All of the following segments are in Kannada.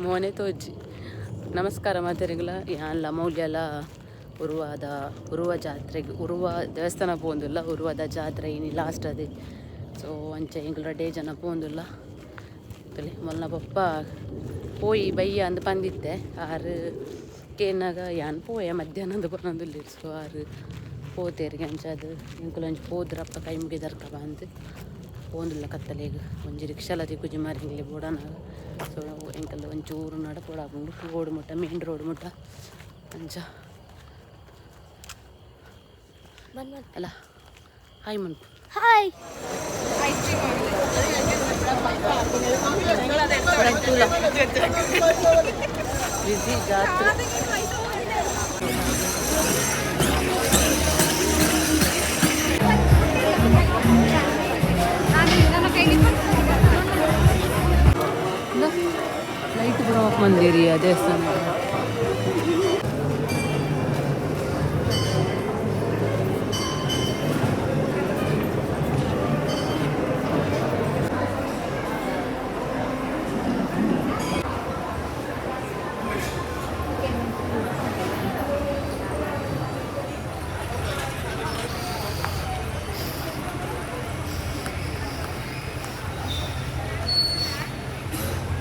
ಮೋನೆ ತೋಜಿ ನಮಸ್ಕಾರ ಮಾತೆರಿಗಲ ಯಾನ್ಲ ಮೌಲ್ಯಲ ಉರುವ ಜಾತ್ರೆಗೆ ಉರುವ ದೇವಸ್ಥಾನ ಪೋಂದುಲ್ಲ ಉರುವದ ಜಾತ್ರೆ ಇನಿ ಲಾಸ್ಟ್ ಅದೇ ಸೊ ಅಂಚೆ ಎಂಗ್ಲ ಡೇ ಜನ ಪೋಂದುಲ್ಲ ಮೊನ್ನ ಪಪ್ಪ ಪೋಯಿ ಬಯ್ಯ ಅಂದ್ ಪಂದಿತ್ತೆ ಆರು ಕೇನಾಗ ಯಾನ್ ಪೋಯ ಮಧ್ಯಾಹ್ನದ ಪೊನೊಂದುಲ್ಲೆ ಸೊ ಆರು ಪೋತೆರಿಗೆ ಅಂಚದು ಎಂಕುಲೊಂಜಿ ಪೋದ್ರಪ್ಪ ಕೈ ಮುಗಿದರ್ಕ ಬಂದು ಪೋಂದುಲ್ಲ ಕತ್ತಲೆಗ್ ಒಂಜಿ ರಿಕ್ಷಾಲ ತಿಕ್ಕುಜಿ ಮಾರಿಂಗ್ಲಿ ಬೋಡನಾಗ ಸೊ ಎಂಕಲ್ ಒಂಚೂರು ನಡಪೋಡಾಕೊಂಡು ರೋಡ್ ಮುಟ್ಟ ಮೇನ್ ರೋಡ್ ಮುಟ್ಟ ಅಂಚ ಅಲ್ಲ ಹಾಯ್ ಮನ್ಪು ಹಾಯ್ ಬಿಸಿ ಜಾತ್ರೆ ಲೈಟ್ ಕೂಡ ಆಫ್ ಮಂದಿರಿ ದೇವಸ್ಥಾನ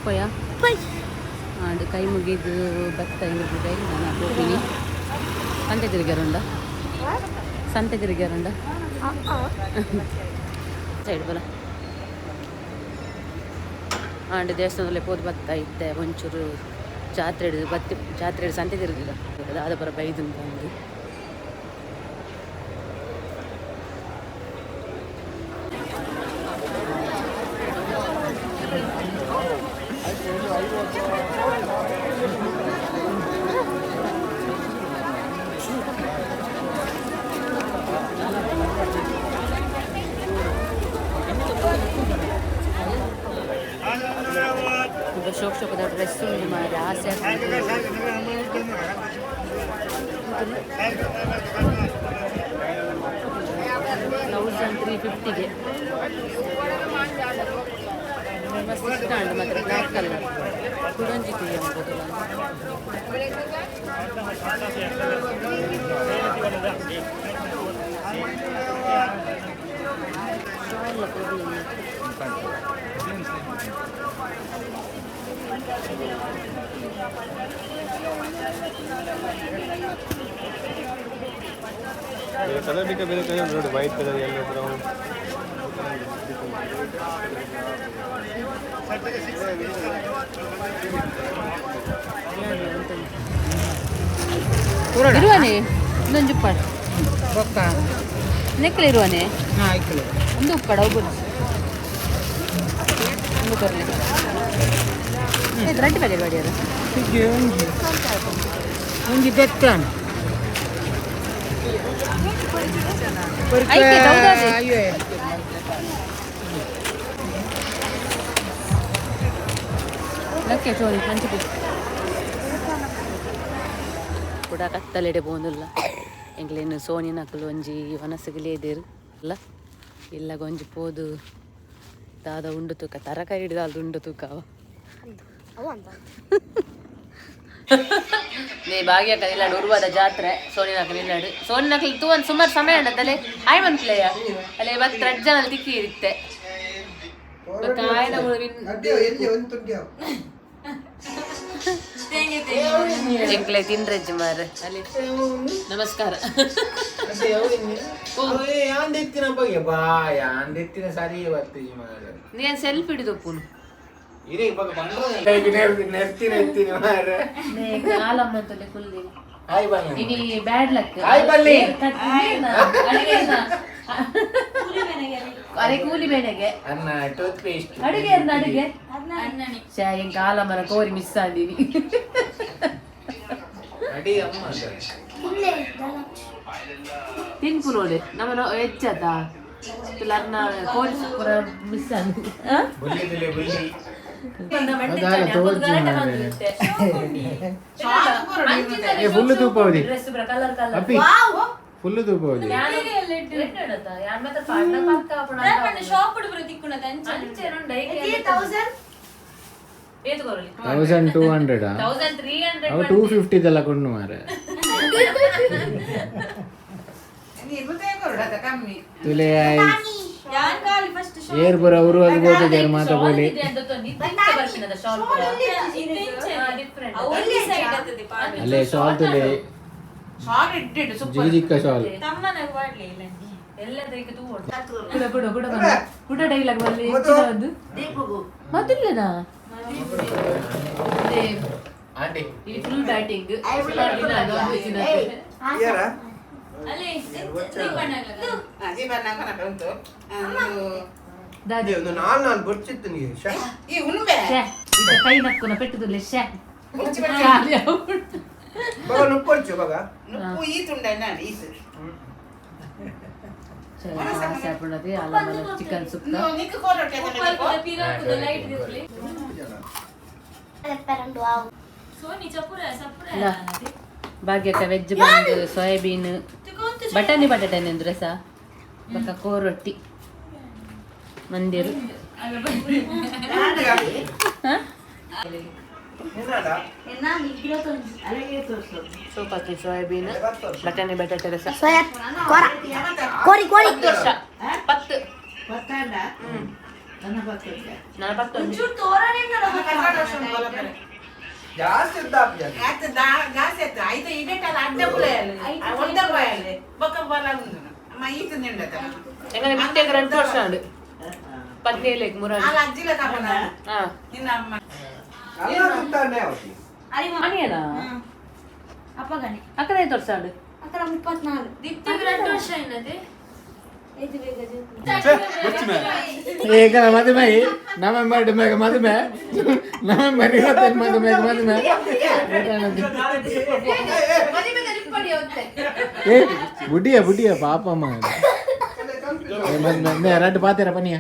ಪೋಯ ಆಂಡ್ ಕೈ ಮುಗಿದು ಭತ್ತ ಹಿಂಗಿರ್ಬಿಟ್ಟೆ ನಾನು ಹೋಗ್ತೀನಿ ಸಂತೆ ತಿರುಗ್ಯಾರುಂಡ ಸೈಡ್ ಬಲ ಆಂಡ್ ದೇವಸ್ಥಾನದಲ್ಲಿ ಪೋದು ಭತ್ತ ಇತ್ತೆ ಒಂಚೂರು ಜಾತ್ರೆ ಸಂತೆ ತಿರುಗಿದ ಅದ ಬರ ಬೈದು ಬಂದು ಶೋಕದ ಡ್ರೆಸ್ ಉಂಟು ಮಾರಿ ಆಸೆ 1350ಗೆ ಮಸ್ತ್ ಇಷ್ಟ ಉಂಟು ಮಾತ್ರ ಬ್ಲ್ಯಾಕ್ ಕಲರ್ ಕುಡಂಜಿ ಕುಯ್ಯ ಅಂಬೋದಿಲ್ಲ कलर भी कभी colour white colour yellow brown ಇರುವನೆ ಇನ್ನೊಂದು ಉಪ್ಪಾಡ ಬೊಕ್ಕ ನೆಕ್ಲೆ ಇರುವನೆ ಒಂದು ಉಪ್ಪಾಡ ಒಬ್ಬರು ಒಂದು ಬರಲಿ ರೆಡ್ ಪ್ಯಾಕೆಟ್ ಮಾಡಿ ಅದು ಒಂಜಿ ಬೆತ್ತಾನ ಕೂಡ ಕತ್ತಲೆಡೆ ಪೋಂದುಲ್ಲ ಎಂಗ್ಲೇನು ಸೋನಿ ನಕಲು ಒಂಜಿ ವನಸಗಿಲೇ ಇದೇರು ಅಲ್ಲ ಇಲ್ಲ ಗೊಂಜಿ ಪೋದು ದಾದ ಉಂಡು ತೂಕ ತರಕಾರಿ ಹಿಡಿದಾಲ್ದು ಉಂಡು ತೂಕ ನೀ ಭಾಗ್ಯಕ್ಕ ನಿಲ್ಲಾಡು ಉರುವಾದ ಜಾತ್ರೆ ಸೋನಿನಾಕ ನಿಲ್ಲಾಡು ಸೋನಿನಾಕಲ್ ತೂ ಒಂದು ಸುಮಾರು ಸಮಯ ಉಂಡತ್ತಲೆ ಆಯ್ ಮನ್ ಪ್ಲೇಯ ಅಲ್ಲೇ ಇವತ್ತು 2 ಜನ ತಿಕ್ಕಿ ಇರುತ್ತೆ ಎಂಕ್ಲೆ ತಿನ್ರಜ್ಜಿ ಮಾರ ಅಲ್ಲಿ ನಮಸ್ಕಾರ ನೀನ್ ಸೆಲ್ಫಿ ಹಿಡಿದು ಪೂನು ಬ್ಯಾಡ್ ಲಕ್ ಅದೇ ಕೂಲಿ ಬೇನೆಗೆ ಅಡುಗೆ ಅಡುಗೆ ಹೆಂಗ್ ಕಾಲ ಮರ ಕೋರಿ ಮಿಸ್ ಆದೀನಿ ತಿನ್ಪು ನೋಡಿ ನಮ್ಮ ಹೆಚ್ಚದ ಲರ್ನ ಕೋರಿ ಪೂರ ಮಿಸ್ ಆದಿ ಫುಲ್ ತೂಪ ಫುಲ್ ತೂಪ ಏತುಕೊರಲಿ 1200 1300 ಅವ 250 ದೆಲ್ಲ ಕೊಂಡು ಮಾರೆ ತುಲೆ ಏರ್ ಬರ ಅವರು ಅದು ಗೋತಿದ್ದಾರೆ ಮಾತಾಡಲಿ ಅಲ್ಲೇ ಶಾಲ್ ತುಲೆ ಜಿಗಿಜಿಕ್ಕ ಶಾಲ್ ಕೂಡ ಡೈಲಾಗ್ ಬರಲಿ ಮತ್ತಿಲ್ಲನಾ ಇದು ಫುಲ್ ಬ್ಯಾಟಿಂಗ್ ಕೈ ನಕ್ಕೊನ ಪೆಟ್ಟುದಿಲ್ಲ ಚಿಕನ್ ಸುಕ್ಕ ಭಾಗ್ಯಕ್ಕ ವೆಜ್ ಬಂದು ಸೋಯಾಬೀನ್ ಬಟಾಣಿ ಬಟಾಟೆ ಅಂದ್ರೆ ಸಹ ಬಕ್ಕ ಕೋರೊಟ್ಟಿ ಮಂದಿರು ಸೋಪಾಕಿ ಸೋಯಾಬೀನ್ ಬಟಾಣಿ ಬಟಾಟೆ ರಸ 10 ಜಾಸ್ತಿ ಆಯ್ತು ಇದೆ ಅಡ್ಡ എങ്ങനെ വിട്ടേക്ക് 2 വർഷമാണ് പത്നിയിലേക്ക് മുറാജ് അനിയനാ അక్కడ 5 വർഷമാണ് అక్కడ 34 దీప్తికి 2 ವರ್ಷ అయినది ఇది వేగదు ಈಗ ಮದುವೆ ನವೆಂಬರ್ ಮದುವೆ ನವೆಂಬರ್ 25 ಮದುವೆ ಏ ಬುಡ್ಡಿಯ ಪಾಪಮ್ಮ ರಡ್ಡು ಪಾತೀರ ಪನಿಯ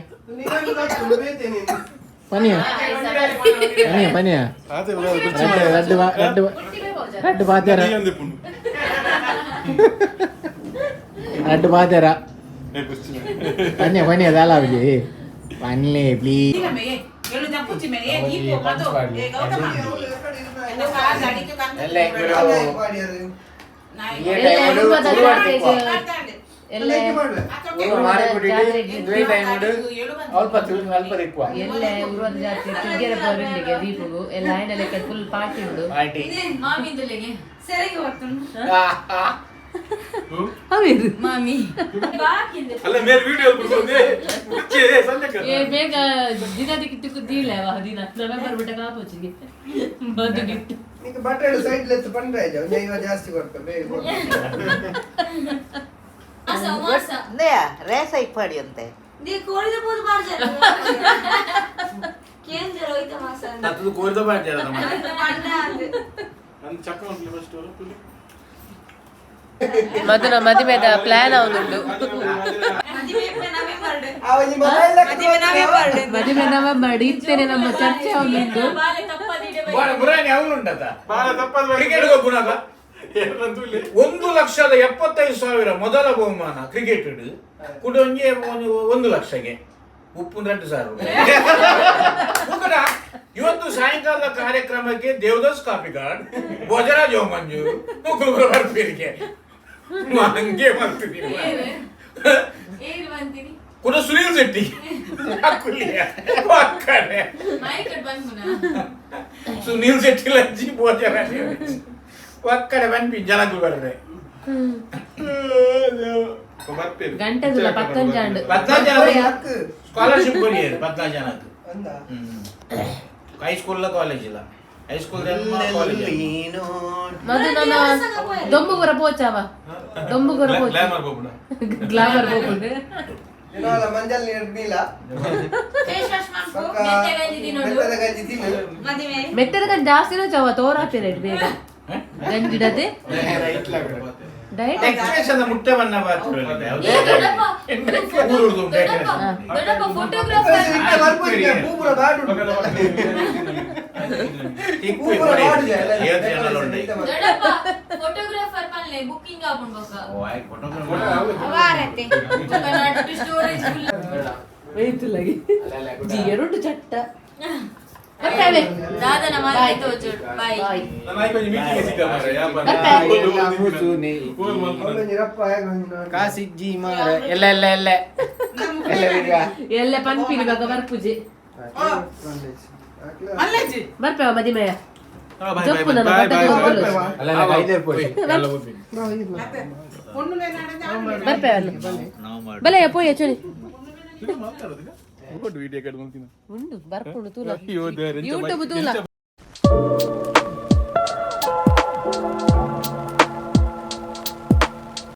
ರಡ್ಡು ಪಾತೀರ ರಡ್ಡು ಪಾತೀರ ಪನ್ಯ ದಾಲ ಪನ್ಲೆ ಪ್ಲೀಸ್ ದೀಪು ಎಲ್ಲ ಲೆಕ್ಕ ಫುಲ್ ಪಾರ್ಟಿ ಉಂಟು ಮಾಮಿ ಬೇಗ ದಿನ ದಿಕ್ಕು ದೀಲ ದಿನ ನವೆಂಬರ್ ಬಿಟ್ಟ ಕಾಪೋಚಿಗೆ ಬಂದು ಗಿಫ್ಟ್ ಜಾಸ್ತಿ ಕೊಡ್ತಾರೆ ರೇಸ ಇಪ್ಪಡಿ ಅಂತೆ ಕೋಳಿದ ಬೋದು ಮಾಡ್ತಾರೆ ಕೇಂದ್ರ ಹೋಯ್ತ ಮಾಸ ಅದು ಕೋರಿದ ಮಾಡ್ತಾರೆ ಮಧುನ ಮದುವೆದ ಪ್ಲಾನ್ ಅವನುಂಟು ಮದುವೆ ನವೆಂಬರ್ ಇತ್ತೇನೆ ನಮ್ಮ ಚರ್ಚೆ ಅವನುಂಟು $1,75,000 ಮೊದಲ ಬಹುಮಾನ ಕ್ರಿಕೆಟ್ ಕುಡೊಂಜಿ 1 ಲಕ್ಷಗೆ ಉಪ್ಪು 2,000 ಇವತ್ತು ಸಾಯಂಕಾಲದ ಕಾರ್ಯಕ್ರಮಕ್ಕೆ ದೇವದಾಸ್ ಕಾಪಿಗಾಡ್ ಭೋಜರಾಜ್ ಮಂಜು ನೂಕುಲುಗುರ ಬರ್ಪೇರಿಗೆ ಹಂಗೆ ಮಾಡ್ತಿದ್ದೀನಿ ಕೂಡ ಸುನೀಲ್ ಶೆಟ್ಟಿ ಸುನೀಲ್ ಶೆಟ್ಟಿ ಲಜ್ಜಿ ಭೋಜರಾಜ್ ಒಕ್ಕಡೆ ಬನ್ಪಿ ಜನಗಳು ಬರ್ರೆ ಗಂಟೆದುಲ ಪತ್ತಂಜಾಂಡು 14 ಜನ ಸ್ಕಾಲರ್ಶಿಪ್ ಕೊಡಿಯರು 14 ಜನಕ್ಕೆ ಹೈಸ್ಕೂಲ್ ಕಾಲೇಜ್ ಇಲ್ಲ ಹೈಸ್ಕೂಲ್ ಕಾಲೇಜ್ ಮಧು ನನ್ನ ದೊಂಬುಗುರ ಪೋಚಾವ ದೊಂಬುಗುರ ಪೋಚ ಗ್ಲಾಮರ್ ಬೋಗುಂಡು ಮಂಜಲ್ ನೀಲ ಮೆತ್ತದ ಗಂಜಿ ಜಾಸ್ತಿನೂ ಚವ ತೋರಾಪಿರ ಬೇಗ ಗಂಜಿಡದೆ ಎಕ್ಸ್ಪ್ರೆಷನ್ ಮುಟ್ಟೆ ಬಣ್ಣ ಫೋಟೋಗ್ರಾಫರ್ ಪಲ್ಲೆ ಬುಕಿಂಗ್ ವೆಯ್ತುಲಗಿ ಜಿ ಎರಡು ಚಟ್ಟ ಬರ್ತೇವೆ ದಾದನ ಮಾರ್ರೆ ತೋಜುಡು ಬಾಯ್ ಬಾಯ್ ನಾನು ಆಯ್ತು ಮೀಟಿಂಗ್ ಸಿಕ್ಕ ಮಾರ್ರೆ ಎಲ್ಲ ಕೂಸುನೆ. ಕಾಸಿಜ್ಜಿ ಮಾರ ಎಲ್ಲ ಎಲ್ಲ ಎಲ್ಲ ಎಲ್ಲ ಈಗ ಎಲ್ಲ ಪಂಪಿನ ಬಾಗ ಬರ್ಪುಜಿ ಬರ್ಪೇವ ಮದಿಮೆಯ ಜಪ್ಪು ನನ್ನ ಬಟ್ಟೆ ತಗೊಂಡು ಅಲ್ಲ ಅಲ್ಲ ಐದೇರ್ ಪೋಯ್ ಬರ್ಪೇವ ಬಲೆ ಪೋಯ್ ಚುನಿ ವಿಡಿಯೋ ಕಟ್ ಮಾಡ್ತೀನಿ ಉಂಡು ಬರ್ಪುಂಡು ತೂಲ ಅಯ್ಯೋ ದೇವ್ರೆ, ಎಂತ ಯೂಟ್ಯೂಬ್ ಬೈ- ತೂಲ